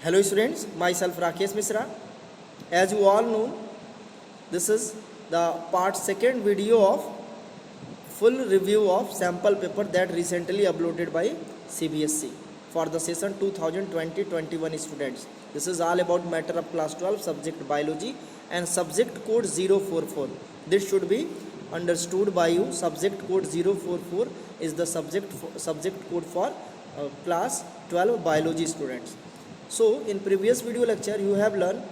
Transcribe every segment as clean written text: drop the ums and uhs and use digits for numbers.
Hello students, myself Rakesh Misra. As you all know, this is the part second video of full review of sample paper that recently uploaded by CBSE for the session 2020-21 students. This is all about matter of class 12 subject biology and subject code 044. This should be understood by you. Subject code 044 is the subject code for class 12 biology students. So in previous video lecture you have learned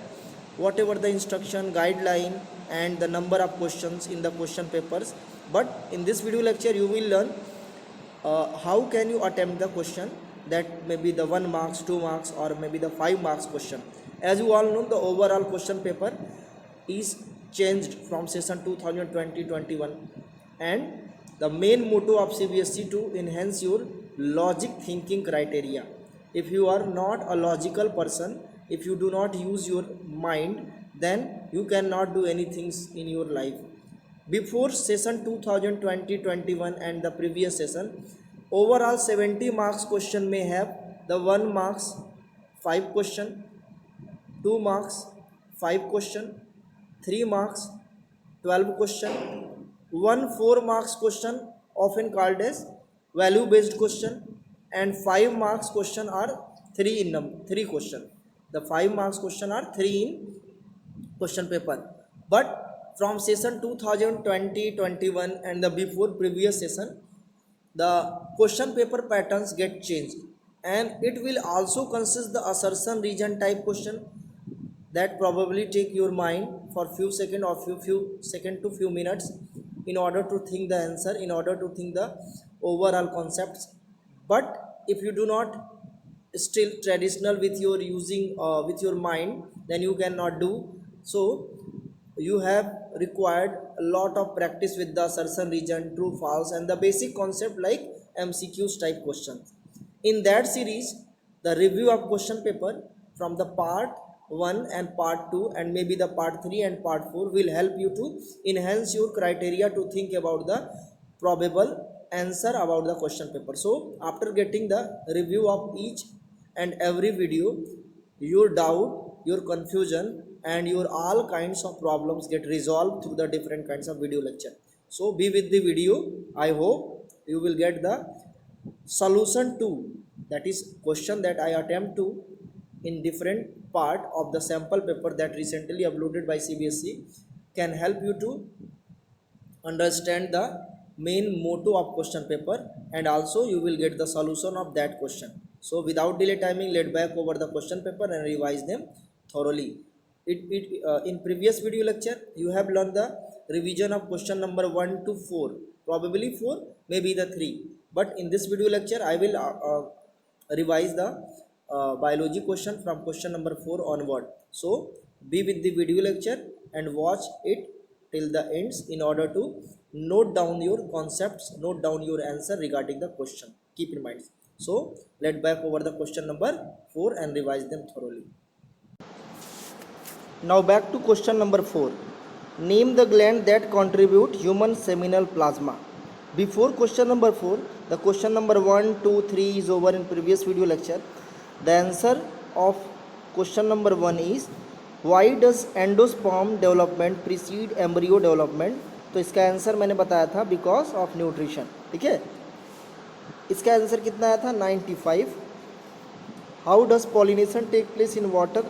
whatever the instruction, guideline and the number of questions in the question papers. But in this video lecture you will learn how can you attempt the question that may be the 1 marks, 2 marks or maybe the 5 marks question. As you all know, the overall question paper is changed from session 2020-21 and the main motto of CBSE to enhance your logic thinking criteria. If you are not a logical person, if you do not use your mind, then you cannot do anything in your life. Before session 2020-21 and the previous session, overall 70 marks question may have the 1 marks 5 question, 2 marks 5 question, 3 marks 12 question, 1 4 marks question often called as value based question, and 5 marks question are 3 question. The 5 marks question are 3 in question paper. But from session 2020-21 and the before previous session, the question paper patterns get changed and it will also consist the assertion region type question that probably take your mind for few second or few second to few minutes in order to think the answer, in order to think the overall concepts. But if you do not still traditional with your using with your mind, then you cannot do so. You have required a lot of practice with the assertion region, true false and the basic concept like MCQs type questions. In that series, the review of question paper from the part 1 and part 2 and maybe the part 3 and part 4 will help you to enhance your criteria to think about the probable answer about the question paper. So after getting the review of each and every video, your doubt, your confusion and your all kinds of problems get resolved through the different kinds of video lecture. So be with the video. I hope you will get the solution to, that is question that I attempt to in different part of the sample paper that recently uploaded by CBSE can help you to understand the main motto of question paper and also you will get the solution of that question. So without delay timing, let back over the question paper and revise them thoroughly. In previous video lecture you have learned the revision of question number 1 to 4, probably 4 maybe the 3, but in this video lecture I will revise the biology question from question number 4 onward. So be with the video lecture and watch it till the ends in order to note down your concepts, note down your answer regarding the question. Keep in mind. So let back over the question number 4 and revise them thoroughly. Now back to question number 4. Name the gland that contribute human seminal plasma. Before question number 4, the question number 1, 2, 3 is over in previous video lecture. The answer of question number 1 is why does endosperm development precede embryo development. तो इसका answer मैंने बताया था because of nutrition. ठीक है, इसका answer कितना आया था 95. How does pollination take place in water,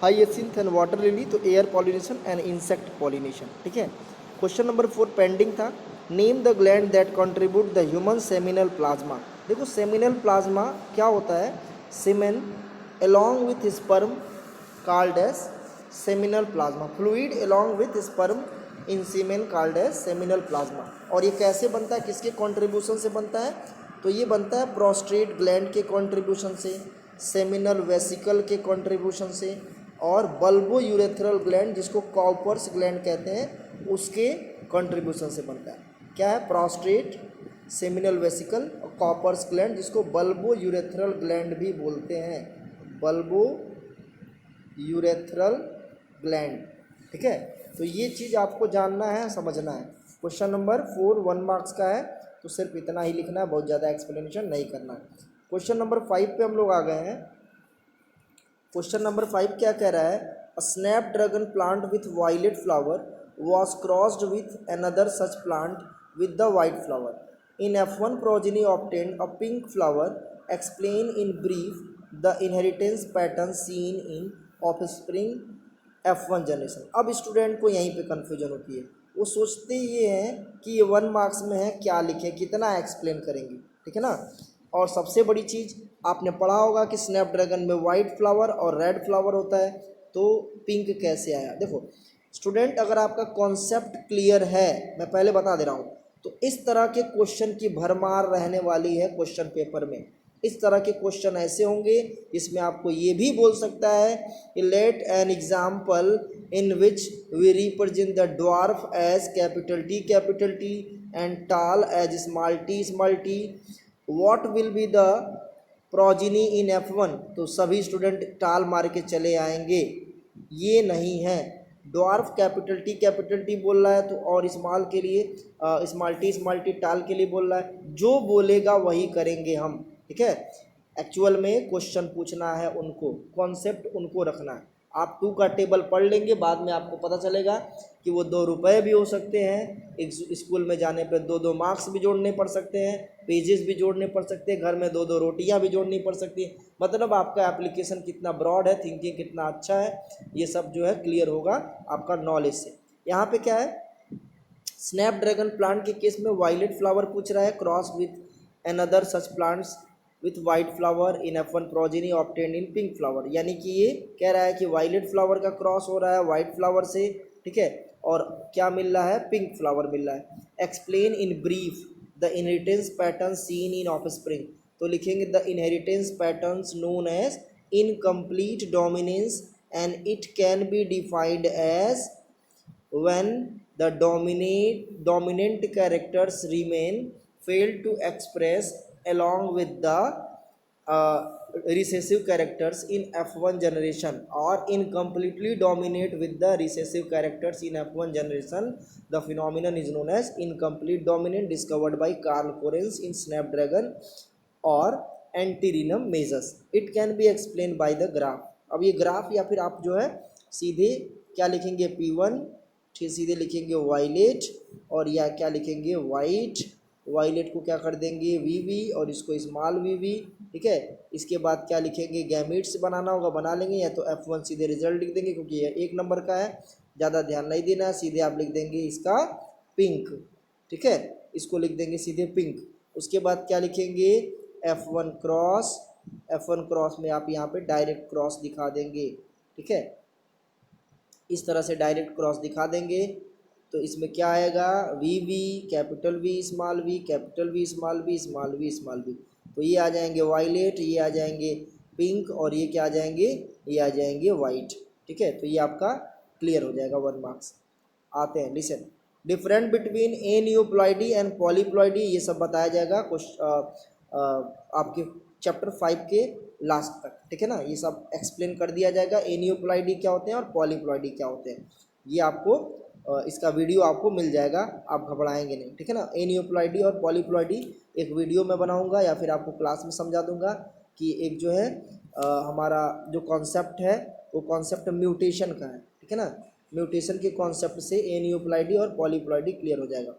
hyacinth and water lily, तो air pollination and insect pollination. ठीक है, क्वेश्चन नंबर 4 पेंडिंग था. Name the gland that contribute the human seminal plasma. देखो सेमिनल प्लाज्मा क्या होता है, सीमेन along with sperm called as seminal plasma, fluid along with sperm in semen called as seminal plasma. और ये कैसे बनता है, किसके कंट्रीब्यूशन से बनता है, तो ये बनता है प्रोस्टेट ग्लैंड के कंट्रीब्यूशन से, सेमिनल वेसिकल के कंट्रीब्यूशन से और बल्बो यूरेथ्रल ग्लैंड जिसको कॉपर्स ग्लैंड कहते हैं उसके कंट्रीब्यूशन से बनता है. क्या है, प्रोस्टेट, सेमिनल वेसिकल और कॉपर्स ग्लैंड जिसको बल्बो यूरेथ्रल ग्लैंड भी बोलते हैं, बल्बो यूरेथ्रल ग्लैंड. ठीक है, तो ये चीज़ आपको जानना है, समझना है. क्वेश्चन नंबर 4 1 मार्क्स का है तो सिर्फ इतना ही लिखना है, बहुत ज़्यादा एक्सप्लेनेशन नहीं करना है. क्वेश्चन नंबर 5 पे हम लोग आ गए हैं. क्वेश्चन नंबर 5 क्या कह रहा है? A snapdragon plant with violet flower was crossed with another such plant with the white flower. In F1 progeny obtained a pink flower. Explain in brief the inheritance pattern seen in offspring F1 generation. अब student को यहीं पे confusion होती है, वो सोचते ये हैं कि ये 1 मार्क्स में है, क्या लिखें, कितना एक्सप्लेन करेंगे, ठीक है ना. और सबसे बड़ी चीज़ आपने पढ़ा होगा कि स्नैपड्रैगन में वाइट फ्लावर और रेड फ्लावर होता है, तो पिंक कैसे आया. देखो स्टूडेंट, अगर आपका कॉन्सेप्ट क्लियर है, मैं पहले बता दे रहा हूँ, तो इस तरह के क्वेश्चन की भरमार रहने वाली है क्वेश्चन पेपर में. इस तरह के क्वेश्चन ऐसे होंगे जिसमें आपको ये भी बोल सकता है कि let an example in which we represent the dwarf as capital T and tall as small T. What will be the progeny in F1. तो सभी स्टूडेंट टाल मार के चले आएंगे, ये नहीं है. ड्वार्फ कैपिटल टी बोल रहा है, तो और स्मॉल के लिए स्मॉल टी टाल के लिए बोल रहा है. जो बोलेगा वही करेंगे हम, ठीक है. एक्चुअल में क्वेश्चन पूछना है उनको, कॉन्सेप्ट उनको रखना है. आप 2 का टेबल पढ़ लेंगे, बाद में आपको पता चलेगा कि वो 2 रुपये भी हो सकते हैं. एक स्कूल में जाने पर 2 मार्क्स भी जोड़ने पड़ सकते हैं, पेजेस भी जोड़ने पड़ सकते हैं, घर में 2 रोटियां भी जोड़नी पड़ सकती हैं. मतलब आपका एप्लीकेशन कितना ब्रॉड है, थिंकिंग कितना अच्छा है, ये सब जो है क्लियर होगा आपका नॉलेज से. यहाँ पे क्या है, स्नैपड्रैगन प्लांट के केस में वायलेट फ्लावर पूछ रहा है, cross with another such plants with white flower in F1 progeny obtained in pink flower. यानी कि ये कह रहा है कि वायलेट फ्लावर का क्रॉस हो रहा है वाइट फ्लावर से, ठीक है, और क्या मिल रहा है, पिंक फ्लावर मिल रहा है. Explain in brief the inheritance pattern seen in offspring. तो लिखेंगे the inheritance patterns known as incomplete dominance and it can be defined as when the dominant characters remain fail to express along with the recessive characters in F1 generation or incompletely dominate with the recessive characters in F1 generation. The phenomenon is known as incomplete dominant, discovered by Carl Correns in Snapdragon और antirrhinum majus. It can be explain by the graph. अब ये graph या फिर आप जो है सीधे क्या लिखेंगे, P1, फिर सीधे लिखेंगे वायलेट, और या क्या लिखेंगे वाइट. वायलेट को क्या कर देंगे VV और इसको स्मॉल VV, ठीक है. इसके बाद क्या लिखेंगे, गैमेट्स बनाना होगा, बना लेंगे, या तो F1 सीधे रिजल्ट लिख देंगे क्योंकि ये 1 नंबर का है, ज़्यादा ध्यान नहीं देना है. सीधे आप लिख देंगे इसका पिंक, ठीक है, इसको लिख देंगे सीधे पिंक. उसके बाद क्या लिखेंगे, F1 क्रॉस में आप यहाँ पे डायरेक्ट क्रॉस दिखा देंगे, ठीक है. इस तरह से डायरेक्ट क्रॉस दिखा देंगे, तो इसमें क्या आएगा, VV capital V small V capital V small V. तो ये आ जाएंगे वायलेट, ये आ जाएंगे पिंक, और ये क्या आ जाएंगे, ये आ जाएंगे वाइट, ठीक है. तो ये आपका क्लियर हो जाएगा 1 मार्क्स. आते हैं, listen. Different between aneuploidy and polyploidy, ये सब बताया जाएगा आपके चैप्टर 5 के लास्ट तक, ठीक है ना. ये सब एक्सप्लेन कर दिया जाएगा, एनियोप्लॉइडी क्या होते हैं और पॉलीप्लॉइडी क्या होते हैं. ये आपको इसका वीडियो आपको मिल जाएगा, आप घबराएंगे नहीं, ठीक है ना. एनियोप्लॉइडी और पॉलीप्लॉइडी एक वीडियो में बनाऊंगा या फिर आपको क्लास में समझा दूंगा कि एक जो है हमारा जो कॉन्सेप्ट है वो कॉन्सेप्ट म्यूटेशन का है, ठीक है ना. म्यूटेशन के कॉन्सेप्ट से एनियोप्लॉइडी और पॉलीप्लॉइडी क्लियर हो जाएगा.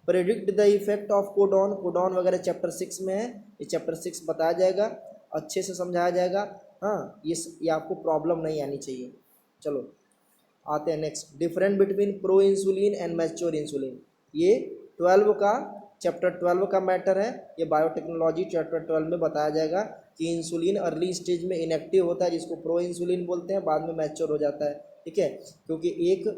Predict the effect of codon वगैरह चैप्टर 6 में है, ये चैप्टर 6 बताया जाएगा, अच्छे से समझाया जाएगा. हाँ, ये आपको प्रॉब्लम नहीं आनी चाहिए. चलो आते हैं next. Different between pro insulin and mature insulin. ये 12 का चैप्टर 12 का मैटर है. ये बायोटेक्नोलॉजी चैप्टर 12 में बताया जाएगा कि इंसुलिन अर्ली स्टेज में इनएक्टिव होता है, जिसको प्रो इंसुलिन बोलते हैं, बाद में मैच्योर हो जाता है, ठीक है. क्योंकि एक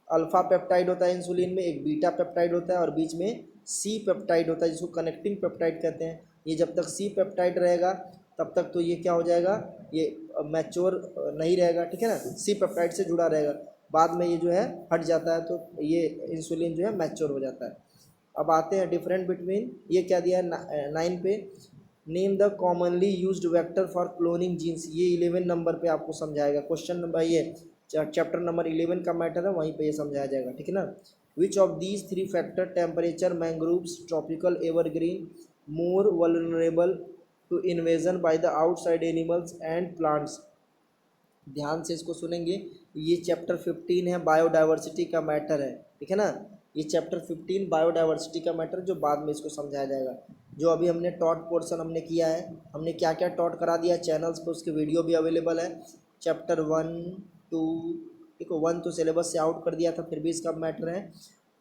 अल्फा पेप्टाइड होता है इंसुलिन में, एक बीटा पेप्टाइड होता है, और बीच में सी पेप्टाइड होता है जिसको कनेक्टिंग पेप्टाइड कहते हैं. ये जब तक सी पेप्टाइड रहेगा तब तक तो ये क्या हो जाएगा, ये मैच्योर नहीं रहेगा, ठीक है ना. सी पेप्टाइड से जुड़ा रहेगा, बाद में ये जो है हट जाता है, तो ये इंसुलिन जो है मैच्योर हो जाता है. अब आते हैं डिफरेंट बिटवीन, ये क्या दिया है 9 पे, name the commonly used vector for cloning genes. ये 11 नंबर पे आपको समझाएगा. क्वेश्चन नंबर ये चैप्टर नंबर 11 का मैटर है, वहीं पे ये समझाया जाएगा, ठीक है ना. Which of these 3 factor, temperature, mangroves, tropical evergreen, more vulnerable to invasion by the outside animals and plants. ध्यान से इसको सुनेंगे। ये चैप्टर 15 है, बायोडाइवर्सिटी का मैटर है, ठीक है ना। ये चैप्टर 15 बायोडाइवर्सिटी का मैटर जो बाद में इसको समझाया जाएगा। जो अभी हमने टॉट पोर्शन हमने किया है, हमने क्या क्या टॉट करा दिया चैनल्स पर, उसके वीडियो भी अवेलेबल है। चैप्टर 1 2, देखो 1 तो सिलेबस से आउट कर दिया था, फिर भी इसका मैटर है।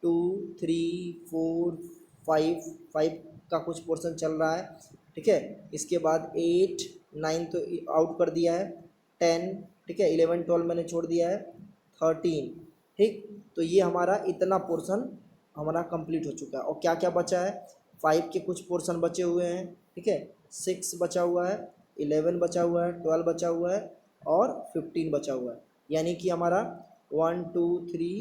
2 3 4 5 का कुछ पोर्शन चल रहा है, ठीक है। इसके बाद 8 9 तो आउट कर दिया है, 10, ठीक है, 11 12 मैंने छोड़ दिया है, 13, ठीक। तो ये हमारा इतना पोर्शन हमारा कंप्लीट हो चुका है। और क्या क्या बचा है, 5 के कुछ पोर्शन बचे हुए हैं, ठीक है, 6 बचा हुआ है, 11 बचा हुआ है, 12 बचा हुआ है और 15 बचा हुआ है। यानी कि हमारा 1 2 3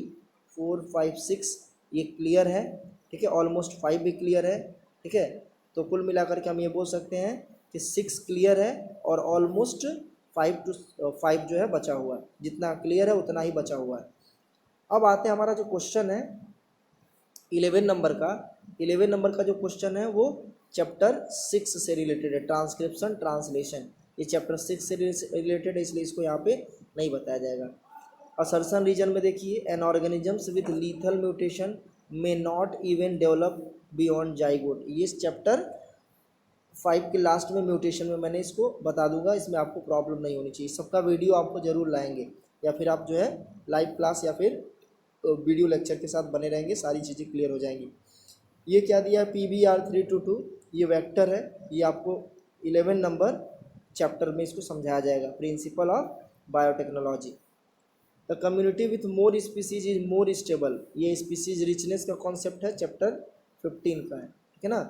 4 5 6 ये क्लियर है, ठीक है। ऑलमोस्ट 5 भी क्लियर है, ठीक है। तो कुल मिलाकर के हम ये बोल सकते हैं कि 6 क्लियर है और ऑलमोस्ट 5 जो है बचा हुआ है। जितना क्लियर है उतना ही बचा हुआ है। अब आते हैं हमारा जो क्वेश्चन है 11 नंबर का। 11 नंबर का जो क्वेश्चन है वो चैप्टर 6 से रिलेटेड है, ट्रांसक्रिप्शन ट्रांसलेशन। ये चैप्टर 6 से रिलेटेड है, इसलिए इसको यहाँ पे नहीं बताया जाएगा। असर्शन रीजन में देखिए, N organisms with lethal mutation may not even develop beyond zygote. ये इस चैप्टर 5 के लास्ट में म्यूटेशन में मैंने इसको बता दूंगा, इसमें आपको प्रॉब्लम नहीं होनी चाहिए। सबका वीडियो आपको ज़रूर लाएंगे, या फिर आप जो है लाइव क्लास या फिर वीडियो लेक्चर के साथ बने रहेंगे, सारी चीज़ें क्लियर हो जाएंगी। ये क्या दिया है, PBr322, ये वेक्टर है। ये आपको 11 नंबर चैप्टर में इसको समझाया जाएगा, principle of biotechnology. The community with more species is more stable, ये स्पीसीज रिचनेस का कॉन्सेप्ट है, चैप्टर 15 का है, ठीक है ना।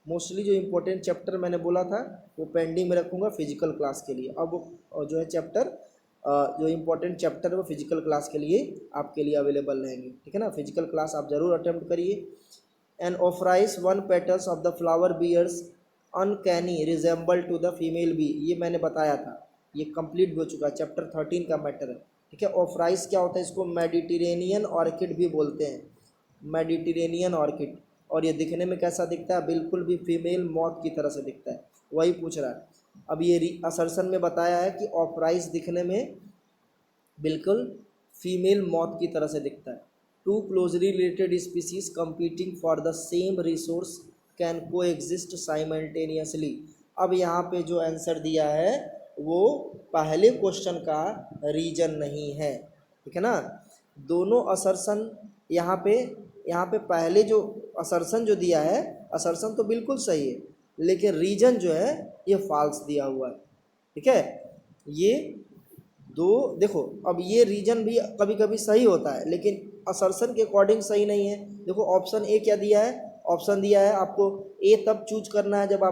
मोस्टली जो इम्पोर्टेंट चैप्टर मैंने बोला था वो पेंडिंग में रखूँगा फिजिकल क्लास के लिए। अब जो है चैप्टर जो इम्पोर्टेंट चैप्टर है वो फिजिकल क्लास के लिए आपके लिए अवेलेबल रहेंगे, ठीक है ना। फिजिकल क्लास आप ज़रूर अटेम्प्ट करिए। In Ophrys 1 petals of the flower bears uncanny resemble to the female bee, ये मैंने बताया था, ये कंप्लीट हो चुका है, चैप्टर 13 का मैटर है, ठीक है। ऑफराइज क्या होता है, इसको मेडिटेरेनियन ऑर्किड भी बोलते हैं, मेडिटेरेनियन ऑर्किड। और ये दिखने में कैसा दिखता है, बिल्कुल भी फीमेल मौत की तरह से दिखता है, वही पूछ रहा है। अब ये असर्शन में बताया है कि ऑफराइज दिखने में बिल्कुल फीमेल मौत की तरह से दिखता है। 2 closely related species competing for the same resource can को एग्जिस्ट साइमल्टेनियसली। अब यहाँ पे जो आंसर दिया है वो पहले क्वेश्चन का रीजन नहीं है, ठीक है ना। दोनों असर्शन यहाँ पे पहले जो असर्शन जो दिया है, असर्शन तो बिल्कुल सही है, लेकिन रीजन जो है ये फॉल्स दिया हुआ है, ठीक है। ये दो देखो, अब ये रीजन भी कभी कभी सही होता है लेकिन असर्शन के अकॉर्डिंग सही नहीं है। देखो ऑप्शन ए क्या दिया है, ऑप्शन दिया है आपको ए तब चूज करना है जब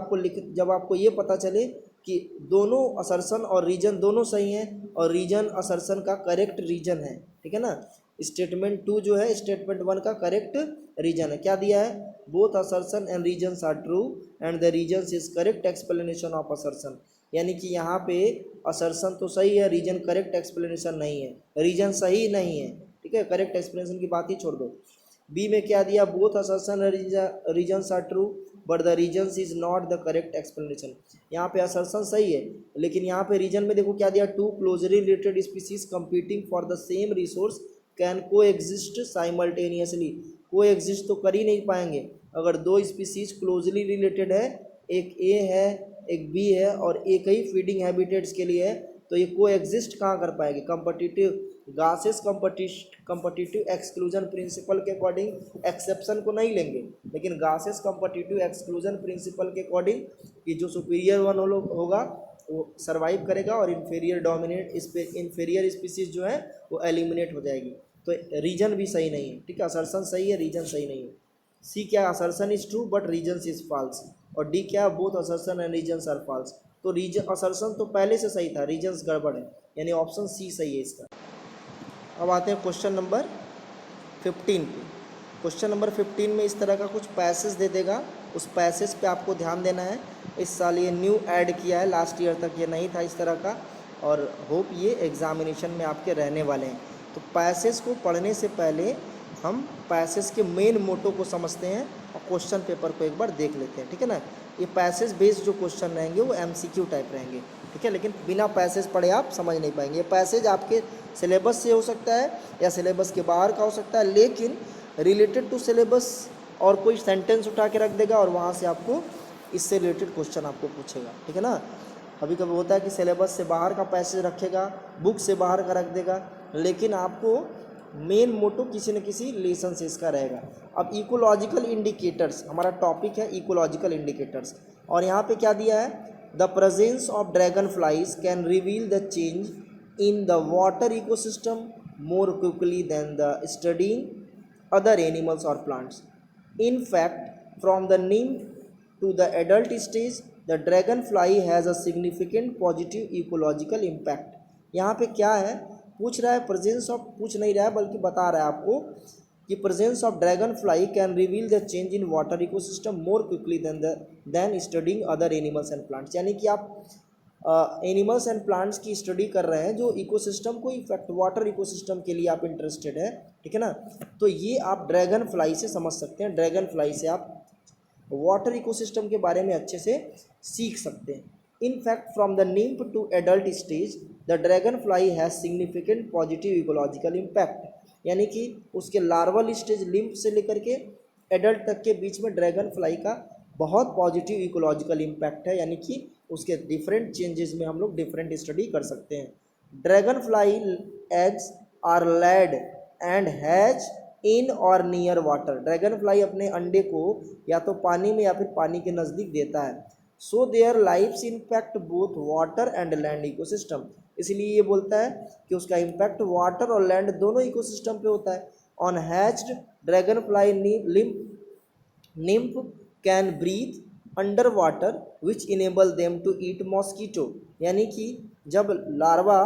आपको ये पता चले कि दोनों असर्शन और रीजन दोनों सही हैं और रीजन असर्शन का करेक्ट रीजन है, ठीक है ना। स्टेटमेंट 2 जो है स्टेटमेंट 1 का करेक्ट रीजन है। क्या दिया है, both assertion and reasons are true and the reasons is correct explanation of assertion. यानी कि यहाँ पे असर्शन तो सही है, रीजन करेक्ट एक्सप्लेनेशन नहीं है, रीजन सही नहीं है, ठीक है। करेक्ट एक्सप्लेनेशन की बात ही छोड़ दो। बी में क्या दिया, both assertion reasons are true but the reasons is not the correct explanation. यहाँ पे असर्शन सही है लेकिन यहाँ पे रीजन में देखो क्या दिया, 2 closely related species competing for the same resource can को एग्जिस्ट साइमल्टेनियसली। को एग्जिस्ट तो कर ही नहीं पाएंगे। अगर 2 स्पीसीज क्लोजली रिलेटेड है, एक ए है एक बी है और एक ही फीडिंग हैबिटेट्स के लिए है, तो ये को एग्जिस्ट कहाँ कर पाएंगे। Competitive Gauss's competitive exclusion principle के अकॉर्डिंग एक्सेप्शन को नहीं लेंगे, लेकिन गासेस कंपटीटिव एक्सक्लूजन प्रिंसिपल के अकॉर्डिंग कि जो सुपीरियर वन होगा वो सर्वाइव करेगा और इन्फीरियर स्पीसीज जो है वो एलिमिनेट हो जाएगी। तो रीजन भी सही नहीं है, ठीक है। असर्शन सही है, रीजन सही नहीं है। सी क्या, assertion is true but reasons is false. और डी क्या, both assertion and reasons are false. तो रीजन असर्शन तो पहले से सही था, रीजन्स गड़बड़ है, यानी ऑप्शन सी सही है इसका। अब आते हैं क्वेश्चन नंबर 15 पे। क्वेश्चन नंबर 15 में इस तरह का कुछ पैसेज दे देगा, उस पैसेज पे आपको ध्यान देना है। इस साल ये न्यू ऐड किया है, लास्ट ईयर तक ये नहीं था इस तरह का, और होप ये एग्जामिनेशन में आपके रहने वाले हैं। तो पैसेज को पढ़ने से पहले हम पैसेज के मेन मोटो को समझते हैं और क्वेश्चन पेपर को एक बार देख लेते हैं, ठीक है ना। ये पैसेज बेस्ड जो क्वेश्चन रहेंगे वो MCQ टाइप रहेंगे, ठीक है। लेकिन बिना पैसेज पढ़े आप समझ नहीं पाएंगे। ये पैसेज आपके सिलेबस से हो सकता है या सिलेबस के बाहर का हो सकता है, लेकिन रिलेटेड टू सिलेबस और कोई सेंटेंस उठा के रख देगा और वहाँ से आपको इससे रिलेटेड क्वेश्चन आपको पूछेगा, ठीक है ना। कभी कभी होता है कि सिलेबस से बाहर का पैसेज रखेगा, बुक से बाहर का रख देगा, लेकिन आपको मेन मोटो किसी न किसी लेसन से इसका रहेगा। अब इकोलॉजिकल इंडिकेटर्स हमारा टॉपिक है, इकोलॉजिकल इंडिकेटर्स, और यहाँ पे क्या दिया है, the presence of dragon flies can reveal the change in the water ecosystem more quickly than the studying other animals or plants. In fact, from the nymph to the adult stage, the dragonfly has a significant positive ecological impact. यहाँ पे क्या है, पूछ रहा है presence of, पूछ नहीं रहा है बल्कि बता रहा है आपको कि presence of dragonfly can reveal the change in water ecosystem more quickly than studying other animals and plants. यानी कि आप एनिमल्स एंड प्लांट्स की स्टडी कर रहे हैं जो इकोसिस्टम को इफेक्ट, वाटर इकोसिस्टम के लिए आप इंटरेस्टेड है, ठीक है ना। तो ये आप ड्रैगन फ्लाई से समझ सकते हैं, ड्रैगन फ्लाई से आप वाटर इकोसिस्टम के बारे में अच्छे से सीख सकते हैं। In fact from the nymph to adult stage the dragonfly has significant positive ecological impact. यानी कि उसके लार्वल स्टेज लिम्फ से लेकर के एडल्ट तक के बीच में ड्रैगन फ्लाई का बहुत पॉजिटिव इकोलॉजिकल इम्पैक्ट है, यानी कि उसके डिफरेंट चेंजेस में हम लोग डिफरेंट स्टडी कर सकते हैं। Dragonfly eggs are laid and hatch in और नियर वाटर। ड्रैगन फ्लाई अपने अंडे को या तो पानी में या फिर पानी के नज़दीक देता है। So their life's impact both water and land ecosystem. इसलिए ये बोलता है कि उसका इम्पैक्ट वाटर और लैंड दोनों इकोसिस्टम पे होता है। On hatched dragonfly nymph can breathe under water which enable them to eat mosquito. यानी कि जब लार्वा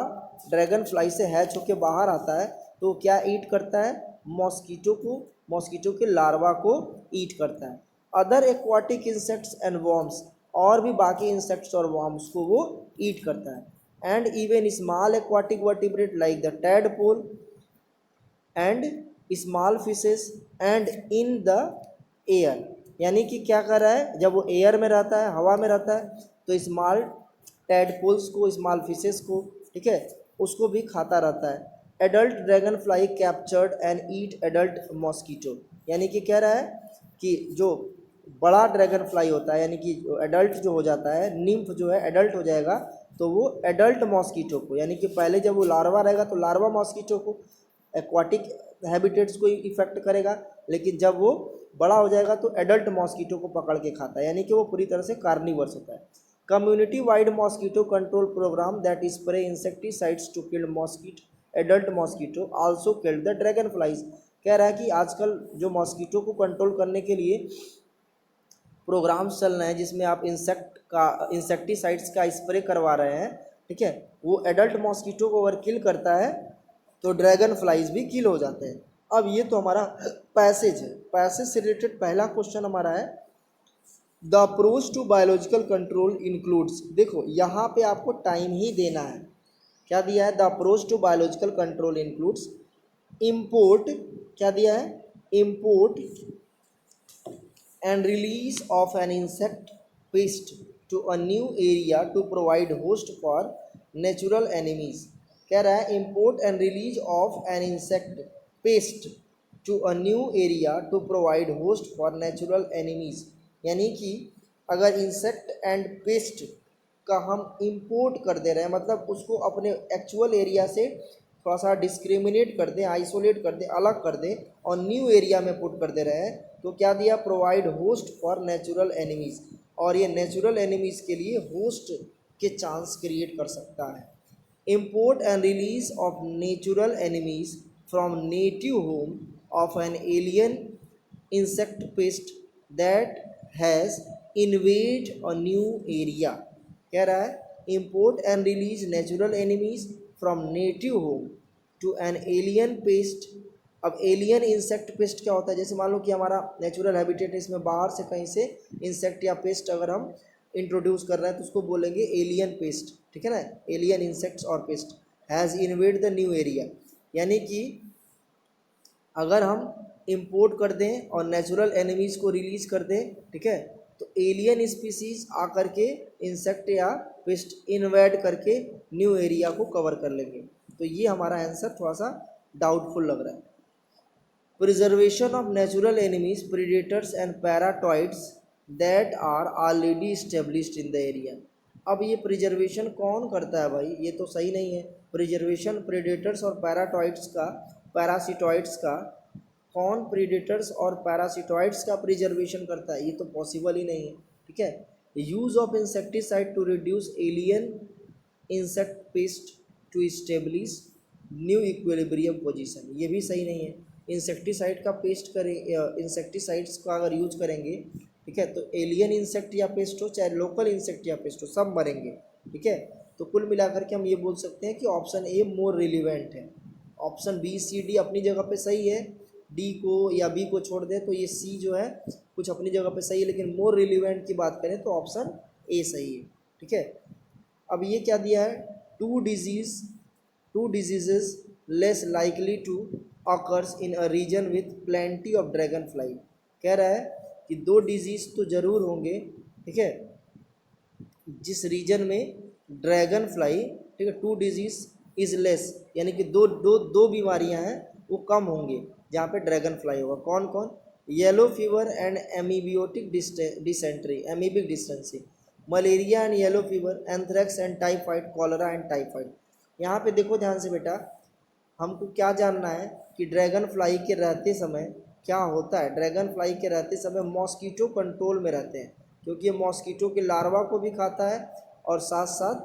ड्रैगन फ्लाई से हैच होकर बाहर आता है तो क्या ईट करता है, मॉस्कीटो को, मॉस्कीटो के लार्वा को ईट करता है। Other aquatic insects and worms, और भी बाकी इंसेक्ट्स और वॉर्म्स को वो ईट करता है। And even small aquatic vertebrate like the tadpole and small fishes and in the air. यानी कि क्या कर रहा है, जब वो एयर में रहता है, हवा में रहता है, तो स्मॉल टैडपोल्स को, स्मॉल फिशेस को, ठीक है, उसको भी खाता रहता है। Adult dragon fly captured and eat adult mosquito. यानी कि कह रहा है कि जो बड़ा ड्रैगन फ्लाई होता है, यानी कि एडल्ट जो हो जाता है, निम्फ जो है एडल्ट हो जाएगा, तो वो एडल्ट मॉस्कीटो को, यानी कि पहले जब वो लार्वा रहेगा तो लार्वा मॉस्कीटो को, एक्वाटिक हैबिटेट्स को इफेक्ट करेगा, लेकिन जब वो बड़ा हो जाएगा तो एडल्ट मॉस्कीटो को पकड़ के खाता है, यानी कि वो पूरी तरह से कार्निवर्स होता है। Community wide mosquito control program that spray insecticides to kill mosquito adult mosquito also killed the dragonflies. कह रहा है कि आजकल जो मॉस्कीटो को कंट्रोल करने के लिए प्रोग्राम्स चल रहे हैं जिसमें आप इंसेक्टिसाइड्स का स्प्रे करवा रहे हैं, ठीक है, वो एडल्ट मॉस्कीटो को अगर किल करता है तो ड्रैगन फ्लाइज भी किल हो जाते हैं। अब ये तो हमारा पैसेज है। पैसेज से रिलेटेड पहला क्वेश्चन हमारा है the approach to biological control includes. देखो यहाँ पे आपको टाइम ही देना है। क्या दिया है, the approach to biological control includes import, क्या दिया है, import and release of an insect pest to a new area to provide host for natural enemies. कह रहा है import and release of an insect pest to a new area to provide host for natural enemies. यानी कि अगर insect and paste का हम import कर दे रहे हैं, मतलब उसको अपने एक्चुअल एरिया से थोड़ा सा डिस्क्रिमिनेट कर दें, आइसोलेट कर दें, अलग कर दें और न्यू एरिया में पुट कर दे रहे हैं, तो क्या दिया, provide host for natural enemies. और ये नेचुरल एनिमीज के लिए होस्ट के चांस क्रिएट कर सकता है। Import and release of natural enemies from native home of an alien insect pest that has invade a new area। कह रहा है import and release natural enemies from native home to an alien pest। अब alien insect paste क्या होता है, जैसे मान लो कि हमारा नेचुरल हैबिटेट इसमें बाहर से कहीं से इंसेक्ट या पेस्ट अगर हम इंट्रोड्यूस कर रहे हैं तो उसको बोलेंगे एलियन पेस्ट, ठीक है ना, एलियन इंसेक्ट्स और paste has invade the new area. यानी कि अगर हम इंपोर्ट कर दें और नेचुरल एनिमीज़ को रिलीज़ कर दें, ठीक है, तो एलियन स्पीसीज आकर के इंसेक्ट या पेस्ट इन्वेड करके न्यू एरिया को कवर कर लेंगे। तो ये हमारा आंसर थोड़ा सा डाउटफुल लग रहा है। Preservation of natural enemies predators and parasitoids that are already established in the area. अब ये प्रिजर्वेशन कौन करता है भाई, ये तो सही नहीं है। प्रिजर्वेशन प्रीडेटर्स और पैराटॉइड्स का, पैरासिटॉइड्स का, कौन प्रीडेटर्स और पैरासिटॉइड्स का प्रिजर्वेशन करता है, ये तो पॉसिबल ही नहीं है। ठीक है, use of insecticide to reduce alien insect pest to establish new equilibrium position, ये भी सही नहीं है। इंसेक्टिसाइड का पेस्ट करें, इंसेक्टिसाइड्स का अगर यूज करेंगे, ठीक है, तो एलियन इंसेक्ट या पेस्ट हो चाहे लोकल इंसेक्ट या पेस्ट हो, सब मरेंगे। ठीक है, तो कुल मिलाकर के हम ये बोल सकते हैं कि ऑप्शन ए मोर रिलीवेंट है। ऑप्शन बी सी डी अपनी जगह पे सही है, डी को या बी को छोड़ दें तो ये सी जो है कुछ अपनी जगह पे सही है, लेकिन मोर रिलीवेंट की बात करें तो ऑप्शन ए सही है। ठीक है, अब ये क्या दिया है, to diseases less likely to occurs in a region with plenty of dragonfly. कह रहा है कि दो डिजीज़ तो ज़रूर होंगे, ठीक है, जिस रीजन में ड्रैगन फ्लाई, ठीक है, टू डिजीज़ इज़ लेस, यानी कि दो बीमारियां हैं वो कम होंगे जहाँ पे ड्रैगन फ्लाई होगा। कौन कौन, yellow fever and amoebiotic dysentery, amoebic dysentery, malaria and yellow fever, anthrax and typhoid, cholera and typhoid. यहाँ पे देखो ध्यान से बेटा, हमको क्या जानना है कि ड्रैगन फ्लाई के रहते समय क्या होता है। ड्रैगन फ्लाई के रहते समय मॉस्कीटो कंट्रोल में रहते हैं, क्योंकि ये मॉस्कीटो के लार्वा को भी खाता है और साथ साथ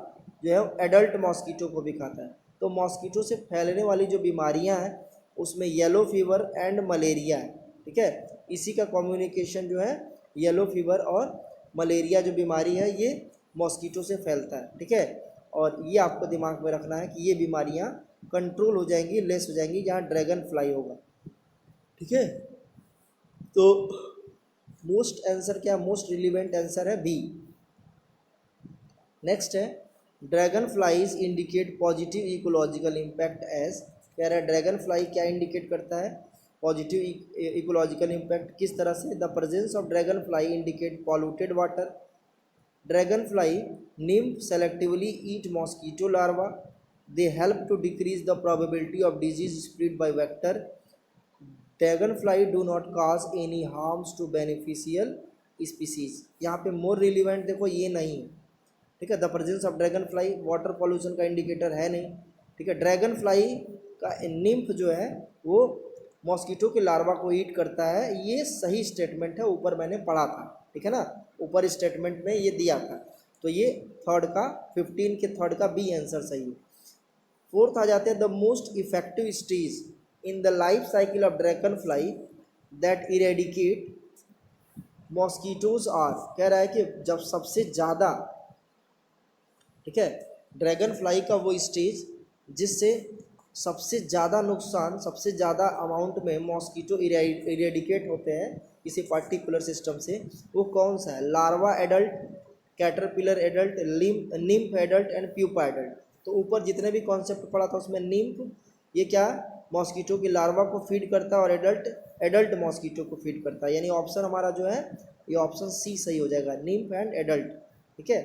जो है एडल्ट मॉस्कीटो को भी खाता है। तो मॉस्कीटो से फैलने वाली जो बीमारियां हैं उसमें येलो फीवर एंड मलेरिया है। ठीक है, इसी का कम्युनिकेशन जो है, येलो फीवर और मलेरिया जो बीमारी है ये मॉस्कीटो से फैलता है। ठीक है, और ये आपको दिमाग में रखना है कि ये बीमारियां कंट्रोल हो जाएंगी, लेस हो जाएंगी जहाँ ड्रैगन फ्लाई होगा। ठीक है, तो मोस्ट आंसर क्या, मोस्ट रिलीवेंट आंसर है बी। नेक्स्ट है, dragonflies indicate positive ecological impact as. कह रहा है ड्रैगन फ्लाई क्या इंडिकेट करता है, पॉजिटिव इकोलॉजिकल इम्पैक्ट। किस तरह से, the presence of dragon fly indicate polluted water, dragon fly nymph selectively eat mosquito larva, they help to decrease the probability of disease spread by vector, dragonfly do not cause any harms to beneficial species. यहाँ पे मोर relevant देखो ये नहीं है। ठीक है, the presence of dragon fly water pollution का indicator है नहीं। ठीक है, ड्रैगन फ्लाई का निम्फ जो है वो मॉस्किटो के लार्वा को ईट करता है, ये सही स्टेटमेंट है, ऊपर मैंने पढ़ा था। ठीक है ना, ऊपर स्टेटमेंट में ये दिया था, तो ये थर्ड का 15 के थर्ड का बी आंसर सही है। फोर्थ आ जाते हैं, the most effective stage in the life cycle of dragonfly that eradicate mosquitoes are. कह रहा है कि जब सबसे ज़्यादा, ठीक है, ड्रैगन फ्लाई का वो स्टेज जिससे सबसे ज़्यादा नुकसान, सबसे ज़्यादा अमाउंट में मॉस्किटो इरेडिकेट होते हैं किसी पार्टिकुलर सिस्टम से, वो कौन सा है, larva adult, caterpillar adult, nymph adult and pupa adult. तो ऊपर जितने भी कॉन्सेप्ट पढ़ा था उसमें निम्फ ये क्या मॉस्किटो की लार्वा को फीड करता है और एडल्ट मॉस्किटो को फीड करता है, यानी ऑप्शन हमारा जो है ये ऑप्शन सी सही हो जाएगा, निम्फ एंड एडल्ट। ठीक है,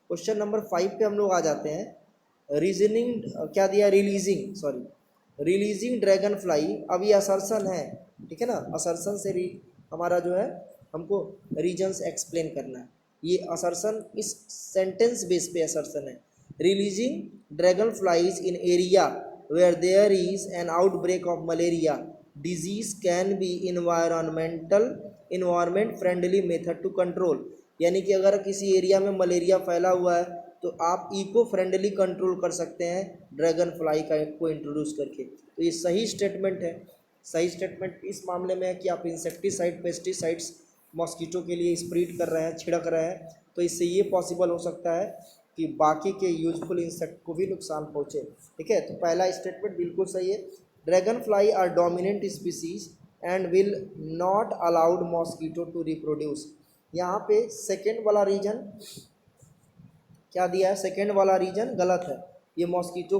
क्वेश्चन नंबर 5 पे हम लोग आ जाते हैं। रीजनिंग क्या दिया, रिलीजिंग ड्रैगन फ्लाई। अब ये असर्सन है, ठीक है ना, असर्सन से हमारा जो है हमको रीजन्स एक्सप्लेन करना है। ये असर्सन इस सेंटेंस बेस पे असर्सन है। Releasing dragonflies in area where there is an outbreak of malaria disease can be environment friendly method to control. यानी कि अगर किसी एरिया में मलेरिया फैला हुआ है तो आप इको फ्रेंडली कंट्रोल कर सकते हैं ड्रैगन फ्लाई को इंट्रोड्यूस करके। तो ये सही स्टेटमेंट है। सही स्टेटमेंट इस मामले में है कि आप इंसेक्टिसाइड, पेस्टिसाइड्स मॉस्किटो के लिए स्प्रेड कर रहे हैं, छिड़क रहे हैं, तो इससे ये पॉसिबल हो सकता है कि बाकी के यूजफुल इंसेक्ट को भी नुकसान पहुँचे। ठीक है, तो पहला स्टेटमेंट बिल्कुल सही है। Dragonfly are dominant species and will not allowed mosquito to reproduce. यहाँ पे सेकेंड वाला रीजन क्या दिया है, सेकेंड वाला रीजन गलत है। ये मॉस्किटो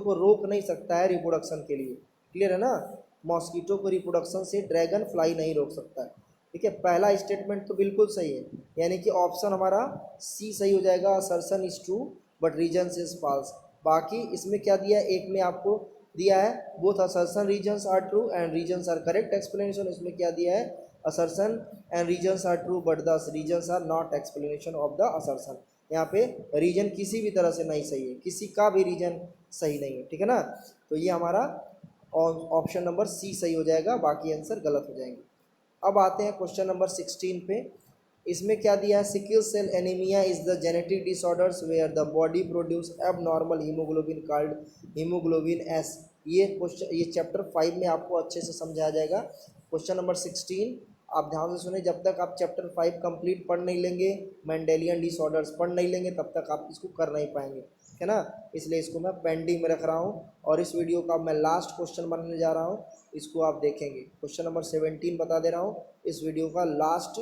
को रोक नहीं सकता है रिप्रोडक्शन के लिए। क्लियर है ना, मॉस्किटो को रिप्रोडक्शन से ड्रैगन फ्लाई नहीं रोक सकता है। ठीक है, पहला स्टेटमेंट तो बिल्कुल सही है, यानी कि ऑप्शन हमारा सी सही हो जाएगा, assertion is true but reasons is false. बाकी इसमें क्या दिया है, एक में आपको दिया है both assertion reasons are true and reasons are correct explanation, इसमें क्या दिया है, assertion and reasons are true but the reasons are not explanation of the assertion. यहाँ पे रीजन किसी भी तरह से नहीं सही है, किसी का भी रीजन सही नहीं है, ठीक है ना। तो ये हमारा ऑप्शन नंबर सी सही हो जाएगा, बाकी आंसर गलत हो जाएंगे। अब आते हैं क्वेश्चन नंबर 16 पे। इसमें क्या दिया है, sickle cell anaemia is the genetic disorders where the body produce abnormal haemoglobin called haemoglobin S. ये क्वेश्चन, ये चैप्टर 5 में आपको अच्छे से समझाया जाएगा। क्वेश्चन नंबर 16 आप ध्यान से सुने, जब तक आप चैप्टर 5 कंप्लीट पढ़ नहीं लेंगे, मेंडेलियन डिसऑर्डर्स पढ़ नहीं लेंगे, तब तक आप इसको कर नहीं पाएंगे, है ना। इसलिए इसको मैं पेंडिंग में रख रहा हूँ और इस वीडियो का मैं लास्ट क्वेश्चन बनाने जा रहा हूँ, इसको आप देखेंगे। क्वेश्चन नंबर 17 बता दे रहा हूँ, इस वीडियो का last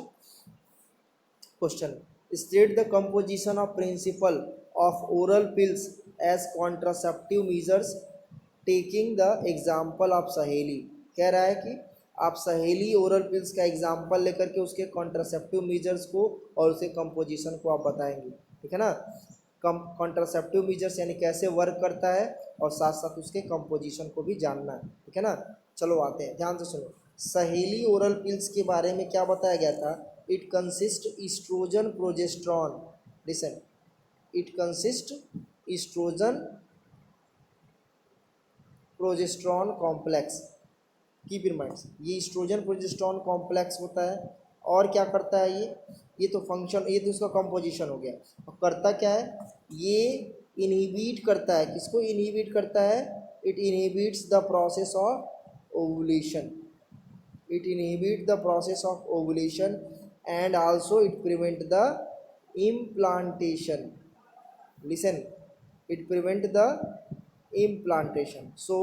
question. State the composition of principal of oral pills as contraceptive measures taking the example of Saheli. कह रहा है कि आप सहेली ओरल पिल्स का एग्जाम्पल लेकर के उसके कॉन्ट्रासेप्टिव मीजर्स को और उसके कंपोजिशन को आप बताएंगे, ठीक है ना। कॉन्ट्रासेप्टिव मीजर्स यानी कैसे वर्क करता है और साथ साथ उसके कंपोजिशन को भी जानना है, ठीक है ना। चलो आते हैं, ध्यान से सुनो। सहेली ओरल पिल्स के बारे में क्या बताया गया था, it consist oestrogen progesterone, listen, it consist oestrogen progesterone complex, keep in mind, ये ईस्ट्रोजन प्रोजेस्ट्रॉन कॉम्प्लेक्स होता है। और क्या करता है ये तो फंक्शन, ये तो उसका कंपोजिशन हो गया। और करता क्या है, ये इनहिबिट करता है, किसको इनहिबिट करता है, it inhibits the process of ovulation, it inhibit the process of ovulation and also it prevent the implantation, listen, it prevent the implantation. So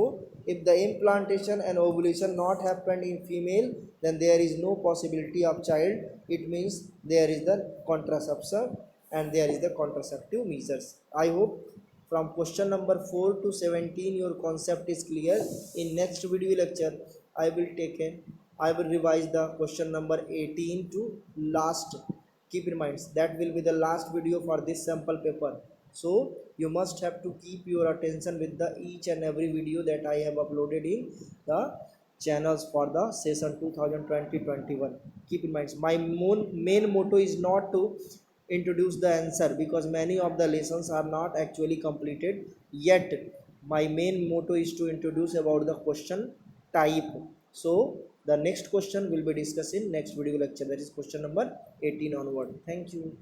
if the implantation and ovulation not happened in female, then there is no possibility of child, it means there is the contraception and there is the contraceptive measures. I hope from question number 4 to 17 your concept is clear. In next video lecture I will revise the question number 18 to last. Keep in mind that will be the last video for this sample paper. So you must have to keep your attention with the each and every video that I have uploaded in the channels for the session 2020-21. Keep in mind my main motto is not to introduce the answer because many of the lessons are not actually completed yet. My main motto is to introduce about the question type. So the next question will be discussed in next video lecture, that is question number 18 onward. Thank you.